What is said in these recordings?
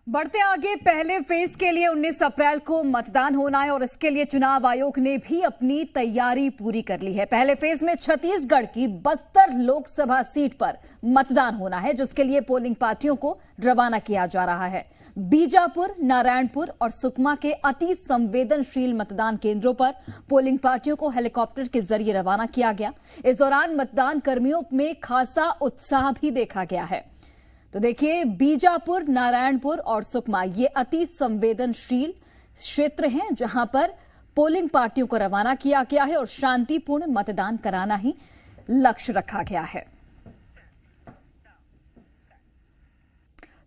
बढ़ते आगे, पहले फेज के लिए 19 अप्रैल को मतदान होना है और इसके लिए चुनाव आयोग ने भी अपनी तैयारी पूरी कर ली है। पहले फेज में छत्तीसगढ़ की बस्तर लोकसभा सीट पर मतदान होना है, जिसके लिए पोलिंग पार्टियों को रवाना किया जा रहा है। बीजापुर, नारायणपुर और सुकमा के अति संवेदनशील मतदान केंद्रों पर पोलिंग पार्टियों को हेलीकॉप्टर के जरिए रवाना किया गया। इस दौरान मतदान कर्मियों में खासा उत्साह भी देखा गया है। तो देखिए, बीजापुर, नारायणपुर और सुकमा ये अति संवेदनशील क्षेत्र हैं जहां पर पोलिंग पार्टियों को रवाना किया गया है और शांतिपूर्ण मतदान कराना ही लक्ष्य रखा गया है।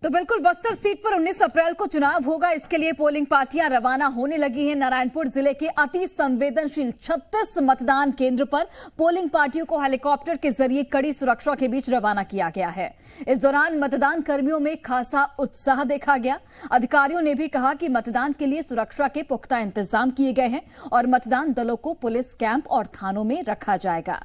तो बिल्कुल, बस्तर सीट पर 19 अप्रैल को चुनाव होगा, इसके लिए पोलिंग पार्टियां रवाना होने लगी हैं। नारायणपुर जिले के अति संवेदनशील 36 मतदान केंद्र पर पोलिंग पार्टियों को हेलीकॉप्टर के जरिए कड़ी सुरक्षा के बीच रवाना किया गया है। इस दौरान मतदान कर्मियों में खासा उत्साह देखा गया। अधिकारियों ने भी कहा कि मतदान के लिए सुरक्षा के पुख्ता इंतजाम किए गए हैं और मतदान दलों को पुलिस कैंप और थानों में रखा जाएगा।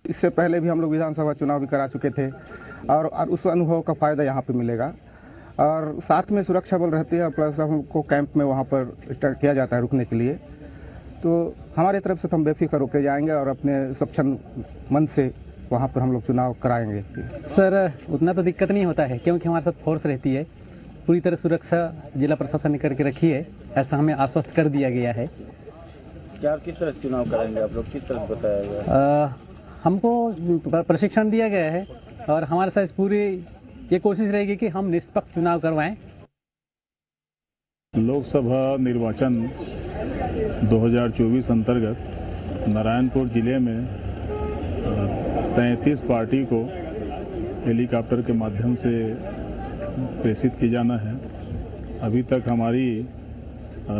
इससे पहले भी हम लोग विधानसभा चुनाव भी करा चुके थे और उस अनुभव का फायदा यहाँ पे मिलेगा और साथ में सुरक्षा बल रहती है, प्लस हमको कैंप में वहाँ पर स्टार्ट किया जाता है रुकने के लिए। तो हमारे तरफ से तो हम बेफिक्र होकर जाएंगे और अपने स्वच्छंद मन से वहाँ पर हम लोग चुनाव कराएंगे। सर, उतना तो दिक्कत नहीं होता है क्योंकि हमारे साथ फोर्स रहती है। पूरी तरह सुरक्षा जिला प्रशासन ने करके रखी है, ऐसा हमें आश्वस्त कर दिया गया है। क्या किस तरह चुनाव कराएंगे आप लोग, किस तरह बताया गया? हमको प्रशिक्षण दिया गया है और हमारे साथ पूरी ये कोशिश रहेगी कि हम निष्पक्ष चुनाव करवाएं। लोकसभा निर्वाचन 2024 अंतर्गत नारायणपुर जिले में 33 पार्टी को हेलीकॉप्टर के माध्यम से प्रेषित किया जाना है। अभी तक हमारी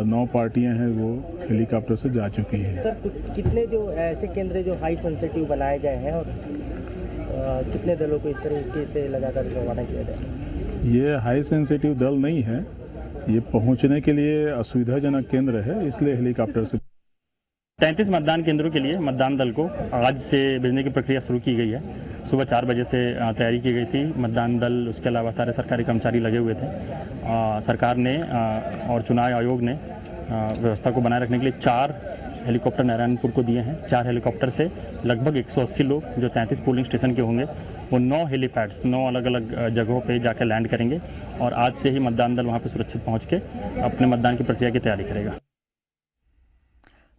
9 पार्टियां हैं वो हेलीकॉप्टर से जा चुकी हैं। सर, कितने जो ऐसे केंद्र जो हाई सेंसिटिव बनाए गए हैं और कितने दलों को इस तरीके से लगातार रवाना किया जाए? ये हाई सेंसिटिव दल नहीं है, ये पहुंचने के लिए असुविधाजनक केंद्र है, इसलिए हेलीकॉप्टर से 33 मतदान केंद्रों के लिए मतदान दल को आज से भेजने की प्रक्रिया शुरू की गई है। सुबह 4 बजे से तैयारी की गई थी। मतदान दल, उसके अलावा सारे सरकारी कर्मचारी लगे हुए थे। सरकार ने और चुनाव आयोग ने व्यवस्था को बनाए रखने के लिए 4 हेलीकॉप्टर नारायणपुर को दिए हैं। 4 हेलीकॉप्टर से लगभग 180 लोग जो 33 पोलिंग स्टेशन के होंगे वो 9 हेलीपैड्स 9 अलग अलग जगहों पे जाकर लैंड करेंगे और आज से ही मतदान दल वहाँ पे सुरक्षित पहुँच के अपने मतदान की प्रक्रिया की तैयारी करेगा।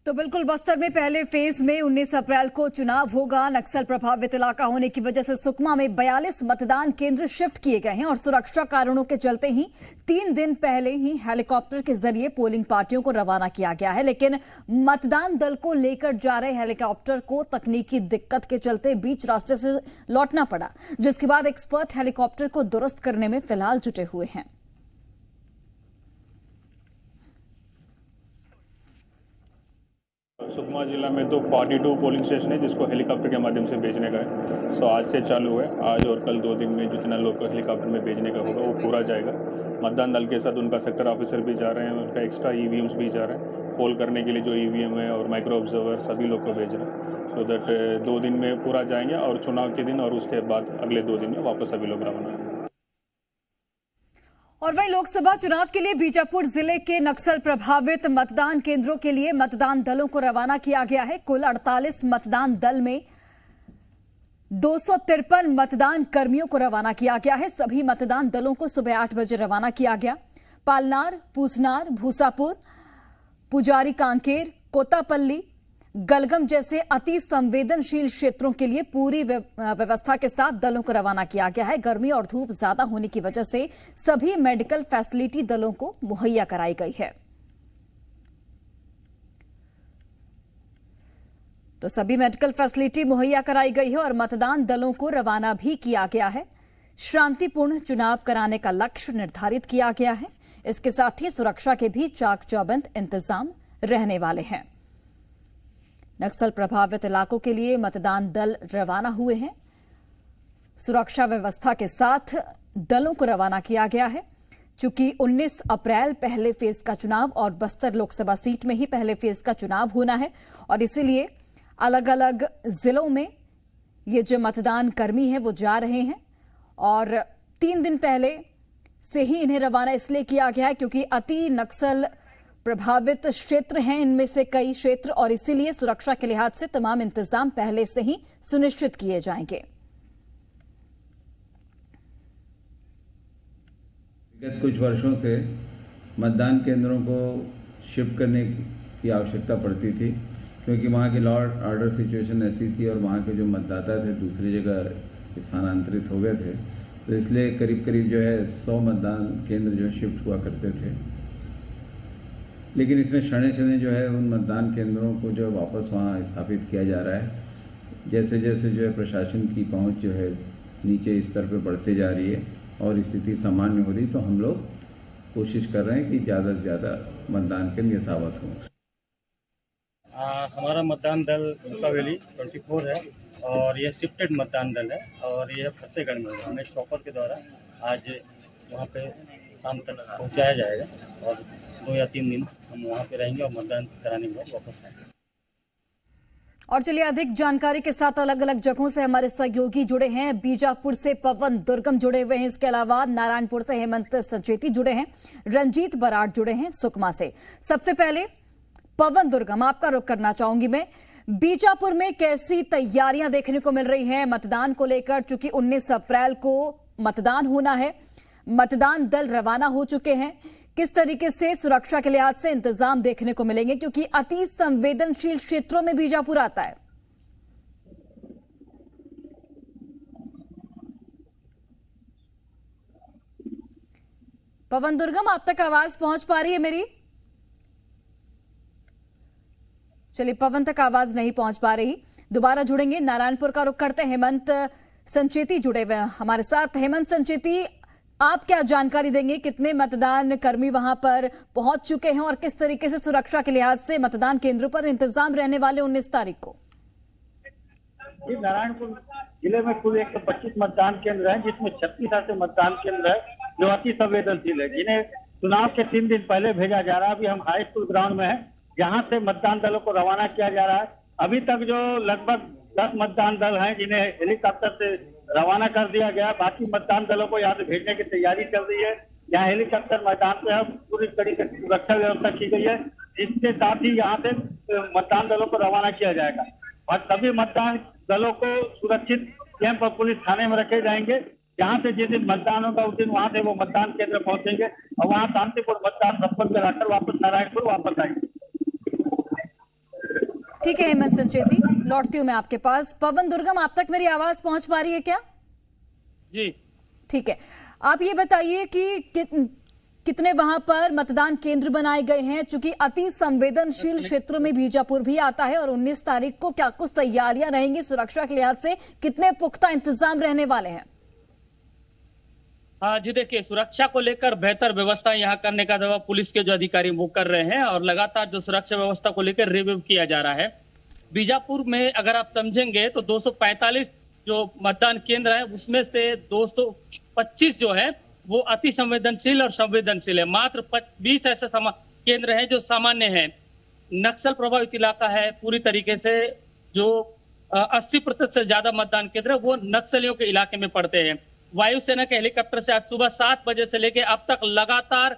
तो बिल्कुल, बस्तर में पहले फेज में 19 अप्रैल को चुनाव होगा। नक्सल प्रभावित इलाका होने की वजह से सुकमा में 42 मतदान केंद्र शिफ्ट किए गए हैं और सुरक्षा कारणों के चलते ही 3 दिन पहले ही हेलीकॉप्टर के जरिए पोलिंग पार्टियों को रवाना किया गया है। लेकिन मतदान दल को लेकर जा रहे हेलीकॉप्टर को तकनीकी दिक्कत के चलते बीच रास्ते से लौटना पड़ा, जिसके बाद एक्सपर्ट हेलीकॉप्टर को दुरुस्त करने में फिलहाल जुटे हुए हैं। सुकमा जिला में तो 42 पोलिंग स्टेशन है जिसको हेलीकॉप्टर के माध्यम से भेजने का है। सो आज से चालू है। आज और कल 2 दिन में जितना लोग को हेलीकॉप्टर में भेजने का होगा वो पूरा जाएगा। मतदान दल के साथ उनका सेक्टर ऑफिसर भी जा रहे हैं, उनका एक्स्ट्रा ईवीएम्स भी जा रहे हैं। पोल करने के लिए जो ईवीएम है और माइक्रो ऑब्जर्वर सभी लोग को भेज रहे हैं, सो दैट 2 दिन में पूरा जाएंगे और चुनाव के दिन और उसके बाद अगले 2 दिन में वापस सभी लोग रवाना है। और वहीं लोकसभा चुनाव के लिए बीजापुर जिले के नक्सल प्रभावित मतदान केंद्रों के लिए मतदान दलों को रवाना किया गया है। कुल 48 मतदान दल में 253 मतदान कर्मियों को रवाना किया गया है। सभी मतदान दलों को सुबह 8 बजे रवाना किया गया। पालनार, पूसनार, भूसापुर, पुजारी कांकेर, कोतापल्ली, गलगम जैसे अति संवेदनशील क्षेत्रों के लिए पूरी व्यवस्था के साथ दलों को रवाना किया गया है। गर्मी और धूप ज्यादा होने की वजह से सभी मेडिकल फैसिलिटी दलों को मुहैया कराई गई है। तो सभी मेडिकल फैसिलिटी मुहैया कराई गई है और मतदान दलों को रवाना भी किया गया है। शांतिपूर्ण चुनाव कराने का लक्ष्य निर्धारित किया गया है। इसके साथ ही सुरक्षा के भी चाक चौबंद इंतजाम रहने वाले हैं। नक्सल प्रभावित इलाकों के लिए मतदान दल रवाना हुए हैं। सुरक्षा व्यवस्था के साथ दलों को रवाना किया गया है। चूंकि 19 अप्रैल पहले फेज का चुनाव और बस्तर लोकसभा सीट में ही पहले फेज का चुनाव होना है और इसीलिए अलग अलग जिलों में ये जो मतदान कर्मी हैं वो जा रहे हैं और 3 दिन पहले से ही इन्हें रवाना इसलिए किया गया है क्योंकि अति नक्सल प्रभावित क्षेत्र हैं इनमें से कई क्षेत्र, और इसीलिए सुरक्षा के लिहाज से तमाम इंतजाम पहले से ही सुनिश्चित किए जाएंगे। विगत कुछ वर्षों से मतदान केंद्रों को शिफ्ट करने की आवश्यकता पड़ती थी क्योंकि वहाँ की लॉ ऑर्डर सिचुएशन ऐसी थी और वहाँ के जो मतदाता थे दूसरी जगह स्थानांतरित हो गए थे, तो इसलिए करीब करीब जो है 100 मतदान केंद्र जो शिफ्ट हुआ करते थे। लेकिन इसमें क्षणे क्षणे जो है उन मतदान केंद्रों को जो वापस वहाँ स्थापित किया जा रहा है। जैसे जैसे जो है प्रशासन की पहुँच जो है नीचे स्तर पर बढ़ते जा रही है और स्थिति सामान्य हो रही, तो हम लोग कोशिश कर रहे हैं कि ज़्यादा से ज़्यादा मतदान केंद्र यथावत हों। हमारा मतदान दल वैली 24 है और यह शिफ्टेड मतदान दल है और यह फतेहगढ़ में है। हमें चॉपर के द्वारा आज वहाँ पे शाम तक पहुँचाया जाएगा और 2 या 3 दिन हम वहाँ पे रहेंगे और मतदान कराने के बाद वापस आएंगे। और चलिए अधिक जानकारी के साथ अलग अलग जगहों से हमारे सहयोगी जुड़े हैं। बीजापुर से पवन दुर्गम जुड़े हुए हैं, इसके अलावा नारायणपुर से हेमंत संचेती जुड़े हैं, रंजीत बराड़ जुड़े हैं सुकमा से। सबसे पहले पवन दुर्गम, आपका रुख करना चाहूंगी मैं। बीजापुर में कैसी तैयारियां देखने को मिल रही हैं मतदान को लेकर? चूंकि 19 अप्रैल को मतदान होना है, मतदान दल रवाना हो चुके हैं। किस तरीके से सुरक्षा के लिहाज से इंतजाम देखने को मिलेंगे, क्योंकि अति संवेदनशील क्षेत्रों में बीजापुर आता है? पवन दुर्गम, आप तक आवाज पहुंच पा रही है मेरी? चलिए, पवन तक आवाज नहीं पहुंच पा रही, दोबारा जुड़ेंगे। नारायणपुर का रुख करते हैं, हेमंत संचेती जुड़े हुए हैं हमारे साथ। हेमंत संचेती, आप क्या जानकारी देंगे? कितने मतदान कर्मी वहां पर पहुंच चुके हैं और किस तरीके से सुरक्षा के लिहाज से मतदान केंद्रों पर इंतजाम रहने वाले 19 तारीख को? जी, नारायणपुर जिले में कुल 125 मतदान केंद्र हैं, जिसमें 36 ऐसे मतदान केंद्र है जो अति संवेदनशील है, जिन्हें चुनाव के 3 दिन पहले भेजा जा रहा है। अभी हम हाई स्कूल ग्राउंड में हैं, जहां से मतदान दलों को रवाना किया जा रहा है। अभी तक जो लगभग 10 मतदान दल हैं जिन्हें हेलीकॉप्टर से रवाना कर दिया गया। बाकी मतदान दलों को यहाँ से भेजने की तैयारी चल रही है। यहाँ हेलीकॉप्टर मैदान पे है, पूरी तरीके से सुरक्षा व्यवस्था की गई है। इसके साथ ही यहाँ से मतदान दलों को रवाना किया जाएगा और सभी मतदान दलों को सुरक्षित कैंप और पुलिस थाने में रखे जाएंगे। जहाँ से जिस दिन मतदान होगा उस दिन वहाँ से वो मतदान केंद्र पहुंचेंगे और वहाँ शांतिपूर्ण मतदान संपन्न कराकर वापस नारायणपुर वापस आएंगे। ठीक है हेमंत संचेती, लौटती हूं मैं आपके पास। पवन दुर्गम, आप तक मेरी आवाज पहुंच पा रही है क्या? जी ठीक है, आप ये बताइए कि कितने वहां पर मतदान केंद्र बनाए गए हैं, चूंकि अति संवेदनशील क्षेत्रों में बीजापुर भी आता है, और 19 तारीख को क्या कुछ तैयारियां रहेंगी सुरक्षा के लिहाज से? कितने पुख्ता इंतजाम रहने वाले हैं? हाँ जी, देखिए, सुरक्षा को लेकर बेहतर व्यवस्था यहाँ करने का दावा पुलिस के जो अधिकारी वो कर रहे हैं और लगातार जो सुरक्षा व्यवस्था को लेकर रिव्यू किया जा रहा है। बीजापुर में अगर आप समझेंगे तो 245 जो मतदान केंद्र है उसमें से 225 जो है वो अति संवेदनशील और संवेदनशील है। मात्र 20 ऐसे केंद्र हैं जो सामान्य है। नक्सल प्रभावित इलाका है पूरी तरीके से। जो 80% से ज्यादा मतदान केंद्र वो नक्सलियों के इलाके में पड़ते हैं। वायुसेना के हेलीकॉप्टर से आज सुबह 7 बजे से लेकर अब तक लगातार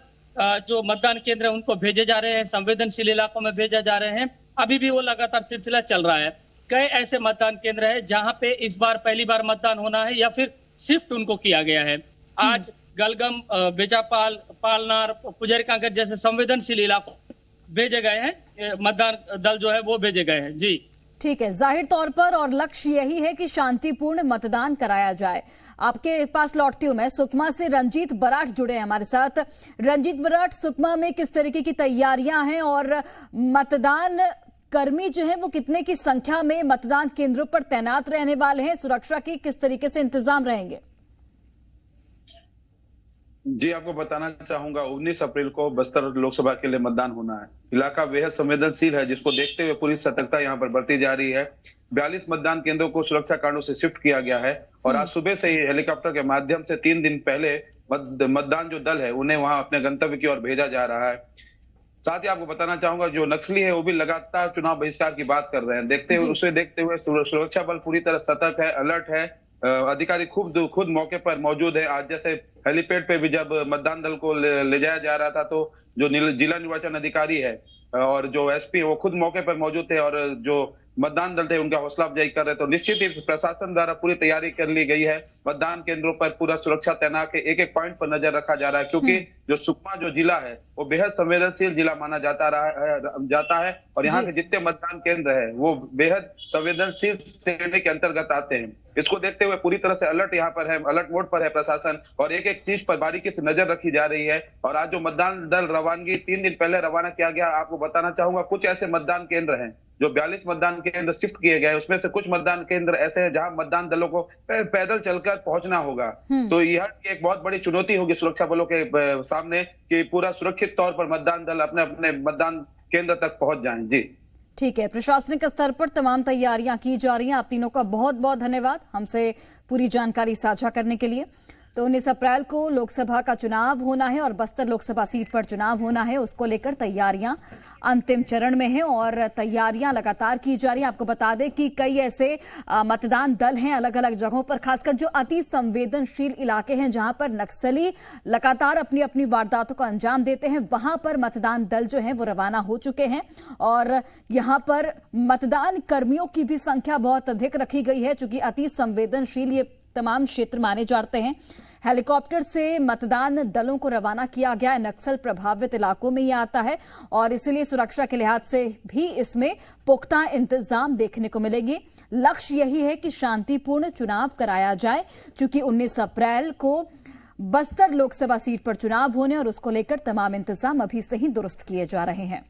जो मतदान केंद्र है उनको भेजे जा रहे हैं, संवेदनशील इलाकों में भेजे जा रहे हैं। अभी भी वो लगातार सिलसिला चल रहा है। कई ऐसे मतदान केंद्र है जहां पे इस बार पहली बार मतदान होना है या फिर शिफ्ट उनको किया गया है। आज गलगम, बेजापाल, पालनार, पुजारी कांकर जैसे संवेदनशील इलाकों भेजे गए हैं, मतदान दल जो है वो भेजे गए हैं। जी ठीक है, जाहिर तौर पर और लक्ष्य यही है कि शांतिपूर्ण मतदान कराया जाए। आपके पास लौटती हूं मैं। सुकमा से रंजीत बराड़ जुड़े हैं हमारे साथ। रंजीत बराड़, सुकमा में किस तरीके की तैयारियां हैं और मतदान कर्मी जो है वो कितने की संख्या में मतदान केंद्रों पर तैनात रहने वाले हैं? सुरक्षा की किस तरीके से इंतजाम रहेंगे? जी, आपको बताना चाहूंगा 19 अप्रैल को बस्तर लोकसभा के लिए मतदान होना है। इलाका बेहद संवेदनशील है, जिसको देखते हुए पुलिस सतर्कता यहाँ पर बरती जा रही है। 42 मतदान केंद्रों को सुरक्षा कारणों से शिफ्ट किया गया है और आज सुबह से ही हेलीकॉप्टर के माध्यम से 3 दिन पहले मतदान जो दल है उन्हें वहां अपने गंतव्य की ओर भेजा जा रहा है। साथ ही आपको बताना चाहूंगा जो नक्सली है वो भी लगातार चुनाव बहिष्कार की बात कर रहे हैं। देखते हुए सुरक्षा बल पूरी तरह सतर्क है, अलर्ट है। अधिकारी खुद मौके पर मौजूद है। आज जैसे हेलीपैड पे भी जब मतदान दल को ले जाया जा रहा था तो जो जिला निर्वाचन अधिकारी है और जो एसपी है वो खुद मौके पर मौजूद थे और जो मतदान दल थे उनका हौसला अफजाई कर रहे। तो निश्चित ही प्रशासन द्वारा पूरी तैयारी कर ली गई है। मतदान केंद्रों पर पूरा सुरक्षा तैनात है, एक पॉइंट पर नजर रखा जा रहा है क्योंकि जो सुकमा जो जिला है वो बेहद संवेदनशील जिला माना जाता है और यहाँ के जितने मतदान केंद्र है वो बेहद संवेदनशील श्रेणी के अंतर्गत आते हैं। इसको देखते हुए पूरी तरह से अलर्ट यहाँ पर है, अलर्ट मोड पर है प्रशासन और एक चीज पर बारीकी से नजर रखी जा रही है। और आज जो मतदान दल रवानगी 3 दिन पहले रवाना किया गया, आपको बताना चाहूंगा कुछ ऐसे मतदान केंद्र हैं जो 42 मतदान केंद्र शिफ्ट किए गए, उसमें से कुछ मतदान केंद्र ऐसे हैं जहां मतदान दलों को पैदल चलकर पहुंचना होगा। तो यह एक बहुत बड़ी चुनौती होगी सुरक्षा बलों के सामने कि पूरा सुरक्षित तौर पर मतदान दल अपने अपने मतदान केंद्र तक पहुंच जाएं। जी ठीक है, प्रशासनिक स्तर पर तमाम तैयारियां की जा रही हैं। आप तीनों का बहुत बहुत धन्यवाद हमसे पूरी जानकारी साझा करने के लिए। तो 19 अप्रैल को लोकसभा का चुनाव होना है और बस्तर लोकसभा सीट पर चुनाव होना है, उसको लेकर तैयारियां अंतिम चरण में हैं और तैयारियां लगातार की जा रही हैं। आपको बता दें कि कई ऐसे मतदान दल हैं अलग अलग जगहों पर, खासकर जो अति संवेदनशील इलाके हैं जहां पर नक्सली लगातार अपनी अपनी वारदातों को अंजाम देते हैं, वहां पर मतदान दल जो है वो रवाना हो चुके हैं और यहां पर मतदान कर्मियों की भी संख्या बहुत अधिक रखी गई है चूंकि अति संवेदनशील ये तमाम क्षेत्र माने जाते हैं। हेलीकॉप्टर से मतदान दलों को रवाना किया गया है, नक्सल प्रभावित इलाकों में ये आता है और इसीलिए सुरक्षा के लिहाज से भी इसमें पुख्ता इंतजाम देखने को मिलेगी। लक्ष्य यही है कि शांतिपूर्ण चुनाव कराया जाए क्योंकि 19 अप्रैल को बस्तर लोकसभा सीट पर चुनाव होने और उसको लेकर तमाम इंतजाम अभी से ही दुरुस्त किए जा रहे हैं।